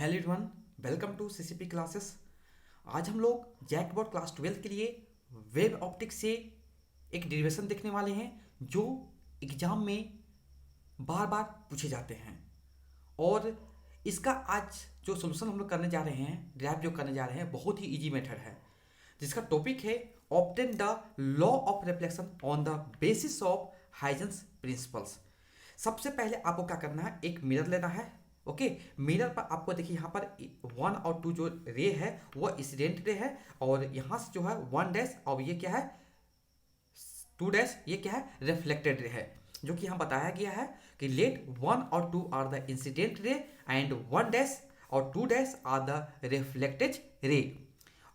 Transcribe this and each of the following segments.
Hello everyone, welcome to CCP classes. आज हम लोग जैकबॉट क्लास 12 के लिए वेब ऑप्टिक्स से एक डेरिवेशन देखने वाले हैं जो एग्जाम में बार बार पूछे जाते हैं। और इसका आज जो सोल्यूशन हम लोग करने जा रहे हैं, ड्राइव जो करने जा रहे हैं, बहुत ही इजी मेथड है जिसका टॉपिक है obtain the law of reflection on the basis of Huygens principles. सबसे पहले आपको क्या करना है, एक मिरर लेना है। ओके, मिरर पर आपको देखिए यहाँ पर 1 और 2 जो रे है वो इंसिडेंट रे है, और यहाँ से जो है 1 डैश और ये क्या है 2 डैश, ये क्या है रिफ्लेक्टेड रे है। जो कि यहाँ बताया गया है कि लेट 1 और 2 are the incident ray and 1 dash और 2 dash are the reflected ray.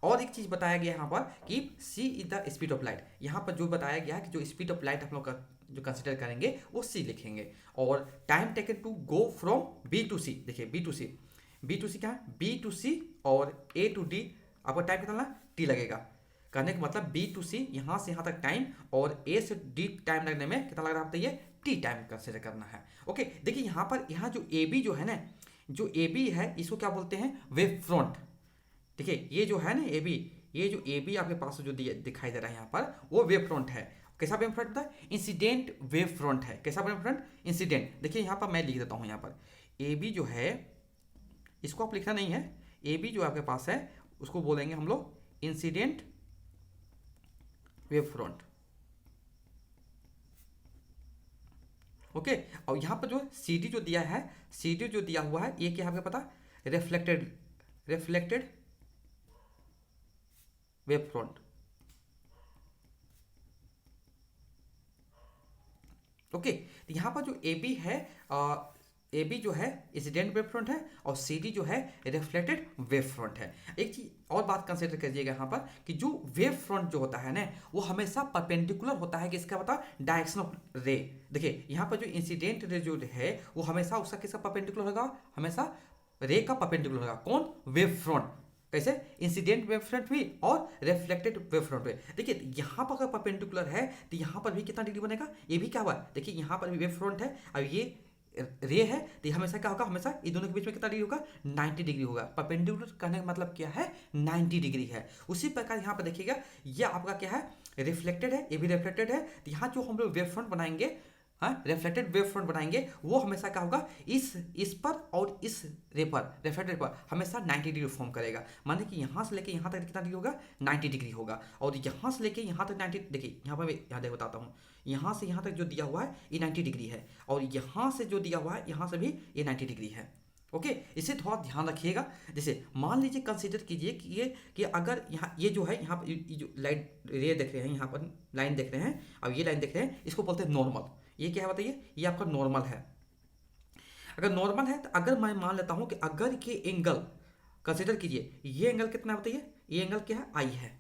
और एक चीज बताया गया यहाँ पर कि c is the speed of light. यहाँ पर जो बताया गया है कि जो स्पीड ऑफ लाइट हम लोग जो कंसिडर करेंगे वो c लिखेंगे। और time taken to go from b to c, देखिए b टू c क्या है, b टू c और a टू d। आपका टाइम कितना लगना, t लगेगा। कहने का मतलब b टू c यहाँ से यहाँ तक टाइम, और a से d टाइम लगने में कितना लग रहा है बताइए, t टाइम कंसिडर करना है। ओके, देखिए यहाँ पर यहाँ जो AB जो है ना, जो AB है इसको क्या बोलते हैं, वेव फ्रंट। देखिए ये जो है ना ए बी, ये जो ए बी आपके पास जो दिखाई दे रहा है यहाँ पर, वो वेव फ्रंट है। कैसा वेव फ्रंट है, इंसिडेंट वेव फ्रंट है। कैसा वेव फ्रंट, इंसिडेंट। देखिए यहाँ पर मैं लिख देता हूँ, यहाँ पर ए बी जो है इसको आप लिखना नहीं है, ए बी जो आपके पास है उसको बोलेंगे हम लोग इंसिडेंट वेव फ्रंट। ओके, और यहाँ पर जो सी डी जो दिया है, सी डी जो दिया हुआ है ये क्या है आपको पता, रिफ्लेक्टेड वेव फ्रंट। ओके, तो यहाँ पर जो ए बी है, ए बी जो है इंसिडेंट वेव फ्रंट है, और सी डी जो है रिफ्लेक्टेड वेव फ्रंट है। एक चीज और बात कंसिडर करिएगा यहाँ पर कि जो वेव फ्रंट जो होता है ना, वो हमेशा परपेंडिकुलर होता है, किसका पता, डायरेक्शन ऑफ रे। देखिए यहाँ पर जो इंसिडेंट रे जो है वो हमेशा उसका किसका परपेंडिकुलर होगा, हमेशा रे का परपेंडिकुलर होगा। कौन, वेव फ्रंट। कैसे, इंसिडेंट वेव फ्रंट भी और रिफ्लेक्टेड वेव फ्रंट भी। देखिए यहाँ पर अगर परपेंडिकुलर है तो यहाँ पर भी कितना डिग्री बनेगा, ये भी क्या हुआ, देखिए यहाँ पर भी वेव फ्रंट है और ये रे है, तो हमेशा क्या होगा, हमेशा इन दोनों के बीच में कितना डिग्री होगा, 90 डिग्री होगा। परपेंडिकुलर करने का मतलब क्या है, 90 डिग्री है। उसी प्रकार यहाँ पर देखिएगा ये आपका क्या है, रिफ्लेक्टेड है, ये भी रिफ्लेक्टेड है। तो यहाँ जो हम लोग वेव फ्रंट बनाएंगे, हाँ रिफ्लेक्टेड वेव फ्रंट बनाएंगे, वो हमेशा क्या होगा, इस पर और इस रे पर, रिफ्लेक्टेड पर हमेशा 90 डिग्री फॉर्म करेगा। माने कि यहाँ से लेके यहाँ तक कितना डिग्री होगा, 90 डिग्री होगा। और यहाँ से लेके यहाँ तक 90, देखिए यहाँ पर यहाँ देख बताता हूँ, यहाँ से यहाँ तक जो दिया हुआ है ये 90 डिग्री है, और यहाँ से जो दिया हुआ है यहाँ से भी ये 90 डिग्री है। ओके, इसे थोड़ा ध्यान रखिएगा। जैसे मान लीजिए कंसीडर कीजिए कि ये कि अगर यहाँ ये जो है, यहाँ पर ये जो लाइन रे देख रहे हैं, यहाँ पर लाइन देख रहे हैं, अब ये लाइन देख रहे हैं, इसको बोलते हैं नॉर्मल। ये क्या है बताइए, ये आपका नॉर्मल है। अगर नॉर्मल है तो अगर मैं मान लेता हूं कि अगर ये एंगल कंसिडर कीजिए, ये एंगल कितना है बताइए, ये एंगल क्या है, आई है।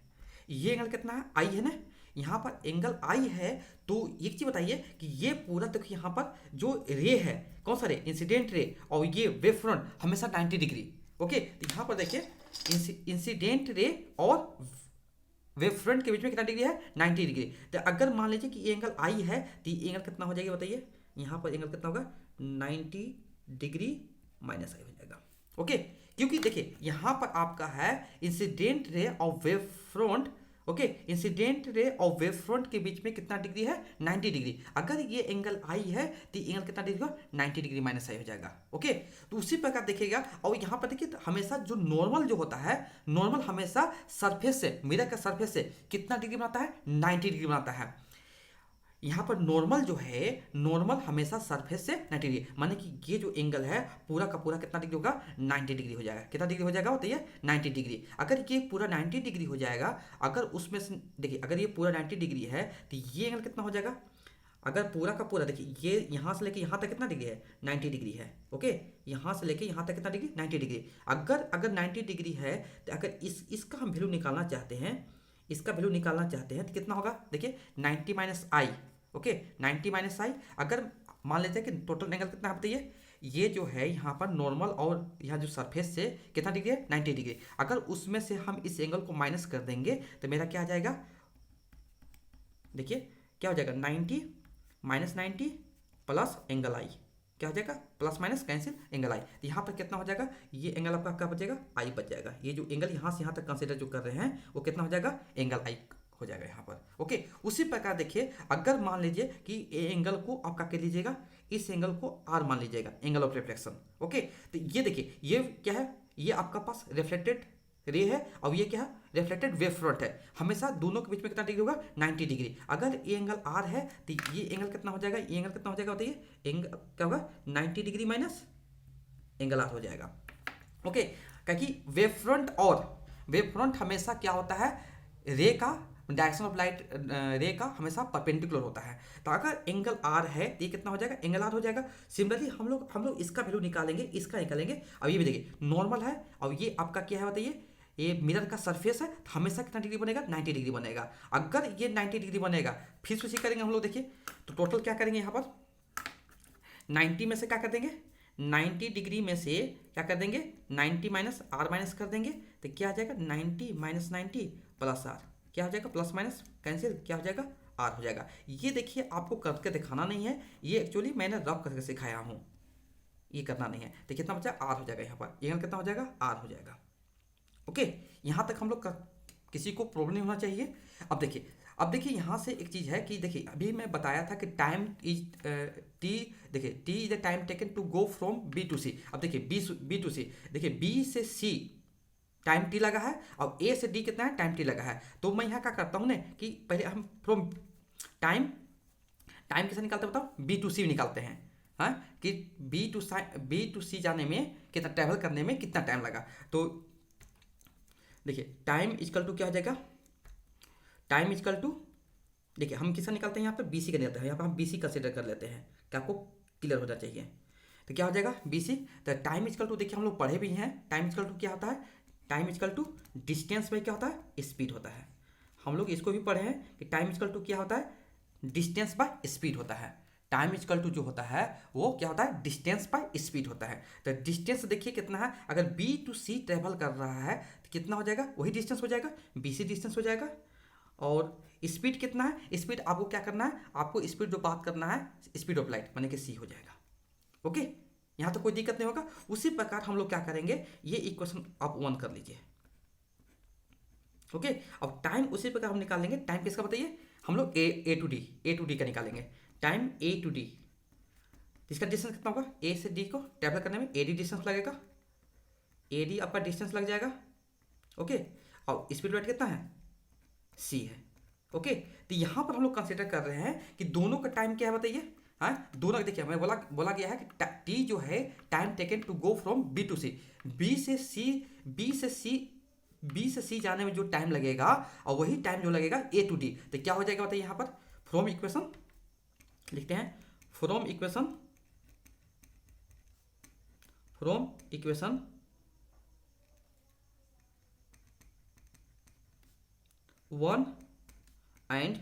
ये एंगल कितना है, आई है ना, यहाँ पर एंगल आई है। तो एक चीज बताइए कि ये पूरा देखिए यहाँ पर जो रे है, कौन सा रे, इंसिडेंट रे, और ये वेव फ्रंट हमेशा 90 डिग्री। ओके, तो यहाँ पर देखिए इंसिडेंट रे और वेव फ्रंट के बीच में कितना डिग्री है, 90 डिग्री। तो अगर मान लीजिए कि ये एंगल आई है तो ये एंगल कितना हो जाएगा बताइए, यहाँ पर एंगल कितना होगा, 90 डिग्री माइनस आई हो जाएगा। ओके, क्योंकि देखिए यहाँ पर आपका है इंसिडेंट रे और wave front. Okay, incident ray और वेव फ्रंट के बीच में कितना डिग्री है, 90 डिग्री। अगर ये एंगल आई है तो एंगल कितना डिग्री होगा, 90 डिग्री माइनस आई हो जाएगा। ओके, तो उसी प्रकार देखिएगा। और यहाँ पर देखिए हमेशा जो नॉर्मल जो होता है, नॉर्मल हमेशा सरफेस से, मिरर का सरफेस से कितना डिग्री बनाता है, 90 डिग्री बनाता है। यहाँ पर नॉर्मल जो है, नॉर्मल हमेशा सरफेस से 90 डिग्री, माने कि ये जो एंगल है पूरा का पूरा कितना डिग्री होगा, 90 डिग्री हो जाएगा। कितना डिग्री हो जाएगा बताइए, 90 डिग्री। अगर ये पूरा 90 डिग्री हो जाएगा, अगर उसमें से देखिए अगर ये पूरा 90 डिग्री है तो ये एंगल कितना हो जाएगा, अगर पूरा का पूरा देखिए ये यहाँ से लेके यहाँ तक कितना डिग्री है, 90 डिग्री है। ओके, यहाँ से लेके यहाँ तक कितना डिग्री, 90 डिग्री। अगर 90 डिग्री है तो अगर इसका हम वैल्यू निकालना चाहते हैं, इसका वैल्यू निकालना चाहते हैं तो कितना होगा, देखिए 90 माइनस आई। ओके, 90 माइनस आई। अगर मान लेते हैं कि टोटल एंगल कितना है बताइए, ये जो है यहाँ पर नॉर्मल और यहाँ जो सरफेस से कितना डिग्री है, 90 डिग्री। अगर उसमें से हम इस एंगल को माइनस कर देंगे तो मेरा क्या आ जाएगा, देखिए क्या हो जाएगा, 90 माइनस 90 प्लस एंगल आई। क्या हो जाएगा, प्लस माइनस कैंसिल एंगल आई। तो यहाँ पर कितना हो जाएगा, ये एंगल आपका क्या बचेगा, आई बच जाएगा। ये जो एंगल यहाँ से यहाँ तक कंसिडर जो कर रहे हैं वो कितना हो जाएगा, एंगल आई हो जाएगा यहाँ पर। ओके, उसी प्रकार देखिए अगर मान लीजिए कि ये एंगल को आप क्या कर लीजिएगा, इस एंगल को आर मान लीजिएगा, एंगल ऑफ रिफ्लेक्शन। ओके, तो ये देखिए ये क्या है, ये आपका पास रिफ्लेक्टेड रे है और ये क्या है, रिफ्लेक्टेड वेव फ्रंट है। हमेशा दोनों के बीच में कितना डिग्री होगा, 90 डिग्री। अगर ये एंगल आर है तो ये एंगल कितना हो जाएगा, ये एंगल कितना हो जाएगा बताइए, एंगल क्या होगा, 90 डिग्री माइनस एंगल आर हो जाएगा। ओके, क्योंकि वेव फ्रंट हमेशा क्या होता है, रे का डायरेक्शन ऑफ लाइट रे का हमेशा परपेंडिकुलर होता है। तो अगर एंगल आर है तो ये कितना हो जाएगा, एंगल आर हो जाएगा। सिमिलरली हम लोग इसका वैल्यू निकालेंगे, इसका निकालेंगे। अब ये भी देखिए नॉर्मल है और ये आपका क्या है बताइए, ये मिरर का सरफेस है, तो हमेशा कितना डिग्री बनेगा, 90 डिग्री बनेगा। अगर ये 90 डिग्री बनेगा, फिर से करेंगे हम लोग, देखिए तो टोटल क्या करेंगे यहाँ पर, 90 में से क्या कर देंगे, 90 डिग्री में से क्या कर देंगे, 90 माइनस आर माइनस कर देंगे। तो क्या आ जाएगा, 90 माइनस 90 प्लस आर, क्या हो जाएगा, प्लस माइनस कैंसिल, क्या हो जाएगा, आर हो जाएगा। ये देखिए आपको करके दिखाना नहीं है, ये एक्चुअली मैंने रफ करके सिखाया हूँ, ये करना नहीं है। तो कितना बचा, आर हो जाएगा यहाँ पर, ये कितना हो जाएगा, आर हो जाएगा। ओके, यहाँ तक हम लोग किसी को प्रॉब्लम नहीं होना चाहिए। अब देखिए यहाँ से एक चीज़ है कि देखिए अभी मैं बताया था कि टाइम इज टी, देखिए T is the time taken to go from B to C. अब देखिए बी टू सी, देखिए बी से सी टाइम टी लगा है और ए से डी कितना है, टाइम टी लगा है। तो मैं यहाँ क्या करता हूँ ना कि पहले हम फ्रॉम टाइम कैसे निकालते हैं बताओ, बी टू सी निकालते हैं। हाँ, कि बी टू सी जाने में कितना, ट्रैवल करने में कितना टाइम लगा। तो देखिए टाइम इजकल टू क्या हो जाएगा, टाइम इजकल टू, देखिए हम किसका निकालते हैं यहाँ पर, बी सी का निकालते हैं। यहाँ पर हम बी सी कंसिडर कर लेते हैं कि आपको क्लियर होना चाहिए। तो क्या हो जाएगा, बी सी। तो टाइम इजकल टू देखिए हम लोग पढ़े भी हैं, टाइम इजकल टू क्या होता है, time is equal to distance by क्या होता है, स्पीड होता है। हम लोग इसको भी पढ़े हैं कि टाइम इजकल टू क्या होता है, डिस्टेंस बाय स्पीड होता है। टाइम इजकल टू जो होता है वो क्या होता है, डिस्टेंस बाय स्पीड होता है। तो डिस्टेंस देखिए कितना है, अगर बी टू सी ट्रेवल कर रहा है तो कितना हो जाएगा, वही डिस्टेंस हो जाएगा, बी सी डिस्टेंस हो जाएगा। और स्पीड कितना है, स्पीड आपको क्या करना है, आपको स्पीड जो बात करना है, स्पीड ऑफ लाइट माने कि सी हो जाएगा। ओके, यहाँ तो कोई दिक्कत नहीं होगा। उसी प्रकार हम लोग क्या करेंगे, ये इक्वेशन आप 1 कर लीजिए। ओके, अब टाइम उसी प्रकार हम निकालेंगे, टाइम किसका बताइए, हम लोग ए टू डी का निकालेंगे। टाइम ए टू डी, इसका डिस्टेंस कितना होगा, ए से डी को ट्रैवल करने में ए डी डिस्टेंस लगेगा, ए डी आपका डिस्टेंस लग जाएगा। ओके, और स्पीड लाइट कितना है, सी है। ओके, तो यहाँ पर हम लोग कंसिडर कर रहे हैं कि दोनों का टाइम क्या है बताइए। हाँ, दोनों देखिए मैं बोला गया है कि टी जो है time taken to go from B to C, B से सी जाने में जो टाइम लगेगा और वही टाइम जो लगेगा ए टू डी। तो क्या हो जाएगा बताइए, यहाँ पर फ्रॉम इक्वेशन लिखते हैं, फ्रॉम इक्वेशन 1 एंड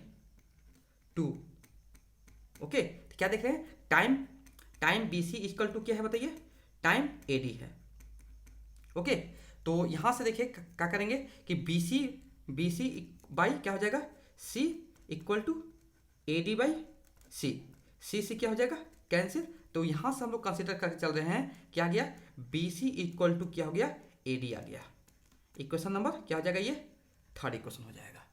2। ओके, तो क्या देख रहे हैं, time B C equal to क्या है बताइए, टाइम ए डी है। ओके, तो यहां से देखिए क्या करेंगे कि बी सी बाई क्या हो जाएगा, C equal to A D by C क्या हो जाएगा, कैंसिल। तो यहां से हम लोग कंसिडर करके चल रहे हैं, क्या आ गया, बी सी इक्वल टू क्या हो गया, ए डी आ गया। इक्वेशन नंबर क्या हो जाएगा, ये थर्ड इक्वेशन हो जाएगा।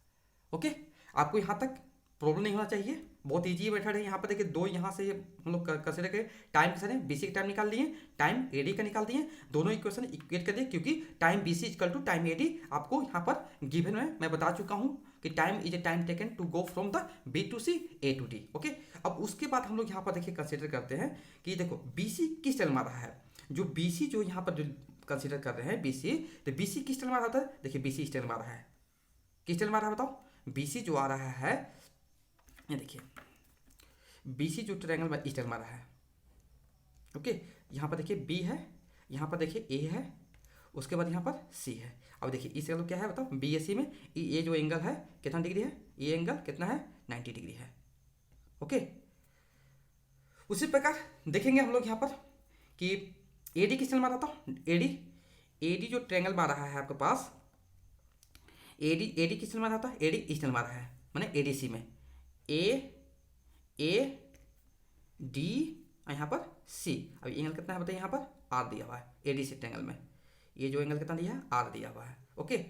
ओके, आपको यहाँ तक प्रॉब्लम नहीं होना चाहिए, बहुत ईजी मेथड है। यहाँ पर देखिए दो यहाँ से हम लोग कंसिडर करें, टाइम किसने बीसी का टाइम निकाल लिए, टाइम एडी का निकाल दिए, दोनों इक्वेशन इक्वेट कर दिए, क्योंकि time BC equal to time AD आपको यहाँ पर गिवन में मैं बता चुका हूँ कि time is a time taken to go from the B to C A to D. Okay, अब उसके बाद हम लोग यहाँ पर देखिए कंसिडर करते हैं कि देखो बीसी किस टाइम आ रहा है, जो बीसी जो यहाँ पर जो कंसिडर कर रहे हैं बीसी, तो बीसी किस टाइम आ रहा है, देखिए बीसी इस टाइम आ रहा है, किस टाइम आ रहा है बताओ, बीसी जो आ रहा है, ये देखिए बीसी जो ट्रायंगल में इस टाइम आ रहा है। ओके, यहाँ पर देखिए बी है, यहाँ पर देखिए ए है, उसके बाद यहाँ पर सी है। अब देखिए इस एंगल क्या है बताओ, बी ए सी में ये जो एंगल है कितना डिग्री है, ये एंगल कितना है, 90 डिग्री है। ओके, उसी प्रकार देखेंगे हम लोग यहाँ पर कि ए डी किस टाइम आ रहा था, ए डी जो ट्रायंगल में आ रहा है आपके पास, ए डी किस टाइम आ रहा था, ए डी इस टाइम आ रहा है, माने ए डी सी में ए डी यहाँ पर सी। अब एंगल कितना है बताइए, यहाँ पर आर दिया हुआ है एडीसी ट्रायंगल में, ये जो एंगल कितना दिया है आर दिया हुआ है। ओके,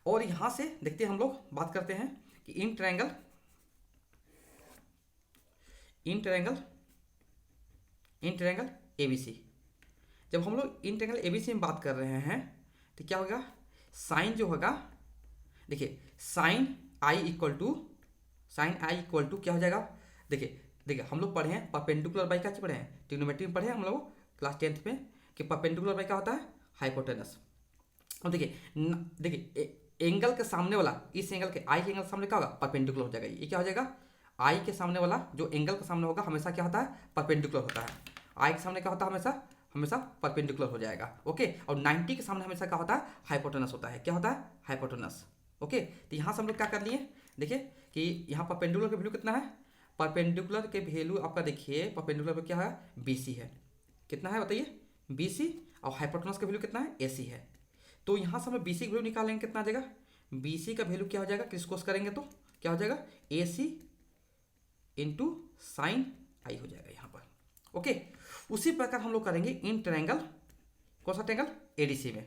और यहाँ से देखते हैं हम लोग बात करते हैं कि इन ट्रायंगल एबीसी, जब हम लोग इन ट्रायंगल एबीसी में बात कर रहे हैं तो क्या होगा, साइन जो होगा, देखिए साइन आई इक्वल टू क्या हो जाएगा, देखिए हम लोग पढ़े हैं परपेंडिकुलर बाई क्या पढ़े हैं, ट्रिग्नोमेट्री में पढ़े हैं हम लोग क्लास 10th में कि परपेंडिकुलर बाई क्या होता है, हाइपोटेनस। और देखिए एंगल के सामने वाला, इस एंगल के आई के एंगल के सामने क्या होगा, परपेंडिकुलर हो जाएगा। ये क्या हो जाएगा, आई के सामने वाला जो एंगल के सामने होगा हमेशा क्या होता है, परपेंडिकुलर होता है। आई के सामने क्या होता है, हमेशा परपेंडिकुलर हो जाएगा। ओके, और 90 के सामने हमेशा क्या होता है, हाइपोटेनस होता है। क्या होता है, हाइपोटेनस। ओके, तो यहाँ से हम लोग क्या कर लिए, देखिए कि यहाँ परपेंडिकुलर का वैल्यू कितना है, परपेंडिकुलर के वैल्यू आपका देखिए परपेंडिकुलर पे क्या है, बीसी है। कितना है बताइए, बीसी, और हाइपोटेनस का वैल्यू कितना है, एसी है। तो यहाँ से हम बीसी का वैल्यू निकालेंगे, कितना आ जाएगा, बीसी का वैल्यू क्या हो जाएगा, क्रिस्कोस करेंगे तो क्या हो जाएगा, एसी इंटू साइन आई हो जाएगा यहाँ पर। ओके, उसी प्रकार हम लोग करेंगे इन ट्रायंगल, कौन सा ट्रायंगल, एडीसी में,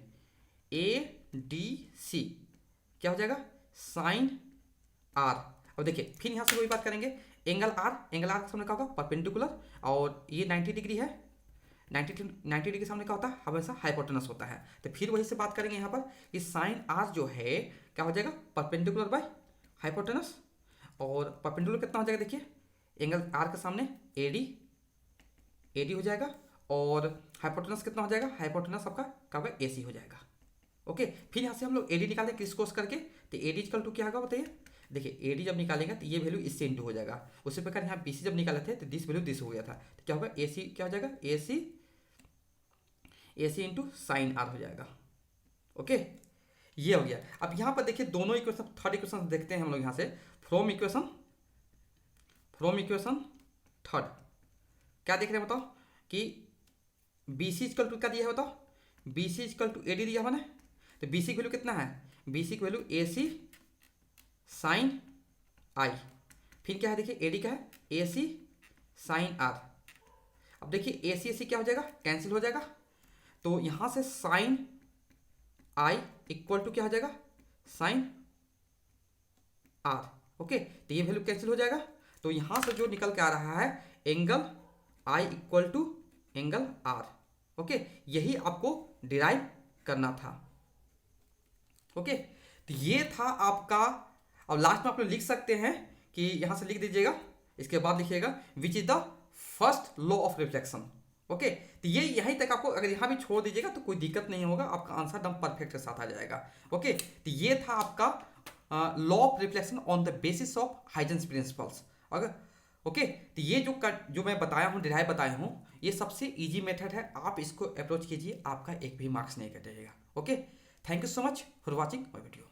ए डी सी क्या हो जाएगा, साइन आर। अब देखिए फिर यहाँ से वही बात करेंगे, एंगल आर के सामने क्या होगा, परपेंडिकुलर, और ये 90 डिग्री है, 90 डिग्री के सामने क्या होता है, हमेशा हाइपोटेनस होता है। तो फिर वही से बात करेंगे यहाँ पर कि साइन आर जो है क्या हो जाएगा, परपेंडिकुलर बाय हाइपोटेनस, और परपेंडिकुलर कितना हो जाएगा, देखिए एंगल आर के सामने एडी हो जाएगा, और हाइपोटेनस कितना हो जाएगा, हाइपोटेनस आपका क्या होगा, एसी हो जाएगा। ओके, फिर यहाँ से हम लोग एडी निकालेंगे क्रिस्कोस करके, तो एडी इक्वल टू क्या होगा बताइए, देखिए एडी जब निकालेंगे तो ये वैल्यू इससे इंटू हो जाएगा। उसी प्रकार यहाँ बीसी जब निकाले थे तो दिस वैल्यू दिस हो गया था, तो क्या होगा, एसी क्या हो जाएगा, एसी इंटू साइन आर हो जाएगा। ओके, ये हो गया। अब यहाँ पर देखिए दोनों इक्वेशन, थर्ड इक्वेशन देखते हैं हम लोग यहाँ से, फ्रॉम इक्वेशन थर्ड क्या देख रहे हैं बताओ, कि बीसी इक्वल टू क्या दिया है बताओ, बीसी इक्वल टू एडी दिया हुआ ना, तो बीसी की वैल्यू कितना है, बीसी की वैल्यू एसी साइन आई, फिर क्या है देखिए एडी क्या है, एसी साइन आर। अब देखिए एसी एसी क्या हो जाएगा, कैंसिल हो जाएगा, तो यहां से साइन आई इक्वल टू क्या हो जाएगा, साइन आर। ओके, तो ये वैल्यू कैंसिल हो जाएगा, तो यहां से जो निकल के आ रहा है angle I equal to angle R. Okay, यही आपको डिराइव करना था। ओके, तो ये था आपका। अब लास्ट में आप लोग लिख सकते हैं कि यहां से लिख दीजिएगा, इसके बाद लिखिएगा which is the first law of reflection. Okay, तो ये यहीं तक आपको, अगर यहाँ भी छोड़ दीजिएगा तो कोई दिक्कत नहीं होगा, आपका आंसर एकदम परफेक्ट के साथ आ जाएगा। ओके, तो ये था आपका law of reflection on the basis of Huygens principles. अगर ओके, तो ये जो मैं बताया हूँ, डिराइव बताया हूँ, ये सबसे इजी मेथड है, आप इसको अप्रोच कीजिए, आपका एक भी मार्क्स नहीं कटेगा। Okay, thank you so much for watching my video.